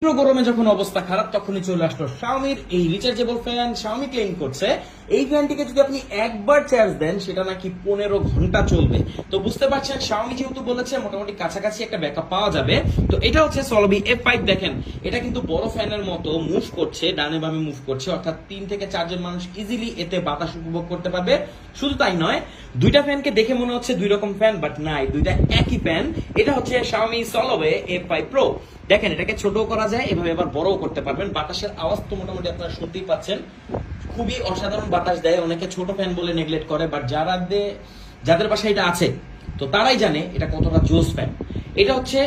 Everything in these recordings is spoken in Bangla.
গরমে যখন অবস্থা খারাপ তখনই চলে আসলো শাওমির এই রিচার্জেবল ফ্যান। শাওমি ক্লেম করছে এই ফ্যানটিকে যদি আপনি একবার চার্জ দেন সেটা নাকি 15 ঘন্টা চলবে। তো বুঝতে পারছেন শাওমি যেহেতু বলেছে মোটামুটি কাছাকাছি একটা ব্যাকআপ পাওয়া যাবে। তো এটা হচ্ছে সলবি F5। দেখেন এটা কিন্তু বড় ফ্যানের মতো মুভ করছে, ডানে বামে মুভ করছে, অর্থাৎ 3 থেকে 4 জন মানুষ ইজিলি এতে বাতাস উপভোগ করতে পারবে। শুধু তাই নয়, দুইটা ফ্যানকে দেখে মনে হচ্ছে দুই রকম ফ্যান, বাট নাই, দুইটা একই ফ্যান। এটা হচ্ছে শাওমি সলবে F5 Pro। দেখেন এটাকে ছোট করা যায়, এভাবে আবার বড়ও করতে পারবেন। বাতাসের আওয়াজ তো মোটামুটি আপনারা শুনতেই পাচ্ছেন, খুবই অসাধারণ বাতাস দেয়। অনেকে ছোট ফ্যান বলে নেগলেক্ট করে, বাট যাদের বাসায় এটা আছে তো তারাই জানে এটা কতটা জোস ফ্যান। এটা হচ্ছে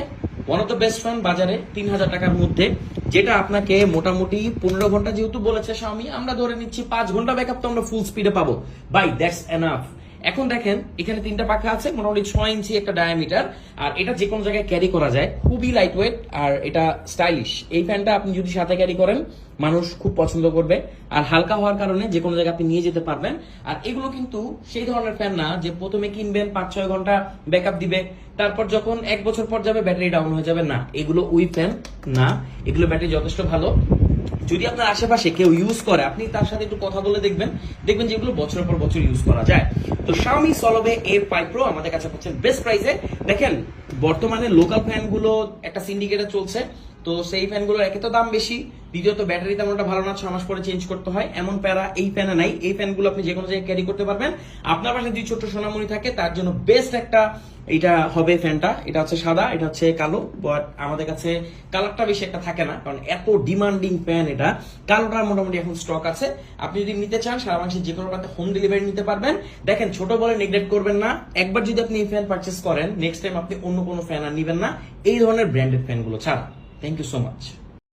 one of the best fan বাজারে 3000 টাকার মধ্যে, যেটা আপনাকে মোটামুটি 15 ঘন্টা যেহেতু বলেছে শাওমি, আমরা ধরে নিচ্ছি 5 ঘন্টা ব্যাকআপ তো আমরা ফুল স্পিডে পাবো। By that's enough. এখন দেখেন এখানে 3টা পাখা আছে, মোটামুটি 6 ইঞ্চি একটা ডায়ামিটার, আর এটা যে কোনো জায়গায় ক্যারি করা যায়, খুবই লাইট ওয়েট আর এটা স্টাইলিশ। এই ফ্যানটা আপনি যদি সাথে ক্যারি করেন মানুষ খুব পছন্দ করবে, আর হালকা হওয়ার কারণে যে কোনো জায়গায় আপনি নিয়ে যেতে পারবেন। আর এগুলো কিন্তু সেই ধরনের ফ্যান না যে প্রথমে কিনবেন 5-6 ঘন্টা ব্যাকআপ দিবে, তারপর যখন 1 বছর পর যাবে ব্যাটারি ডাউন হয়ে যাবে। না, এগুলো ওই ফ্যান না, এগুলো ব্যাটারি যথেষ্ট ভালো। যদি আপনার আশেপাশে কেউ ইউজ করে আপনি তার সাথে একটু কথা বলে দেখবেন যেগুলো বছরের পর বছর ইউজ করা যায়। তো শাওমি সলবে F5 Pro আমাদের কাছে পাচ্ছেন বেস্ট প্রাইসে। দেখেন বর্তমানে লোকাল ফ্যানগুলো একটা সিন্ডিকেটে চলছে, তো সেই ফ্যানগুলোর একে তো দাম বেশি, দ্বিতীয়ত ব্যাটারি তেমনটা ভালো না, 6 মাস পরে চেঞ্জ করতে হয়। এমন প্যারা এই ফ্যানে নাই। এই ফ্যানগুলো আপনি যে কোনো জায়গায় ক্যারি করতে পারবেন। আপনার পাশে যদি ছোট্ট সোনামণি থাকে তার জন্য বেস্ট একটা এটা হবে ফ্যানটা। এটা হচ্ছে সাদা, এটা হচ্ছে কালো, বাট আমাদের কাছে কালারটা বেশি একটা থাকে না, কারণ এত ডিমান্ডিং ফ্যান এটা। কালোটা মোটামুটি এখন স্টক আছে। আপনি যদি নিতে চান সারা বাংলাদেশে যে কোনো প্রান্তে হোম ডেলিভারি নিতে পারবেন। দেখেন ছোট বলে নেগলেক্ট করবেন না, একবার যদি আপনি এই ফ্যান পারচেস করেন নেক্সট টাইম আপনি অন্য কোনো ফ্যান আর নিবেন না এই ধরনের ব্র্যান্ডেড ফ্যানগুলো ছাড়া। Thank you so much.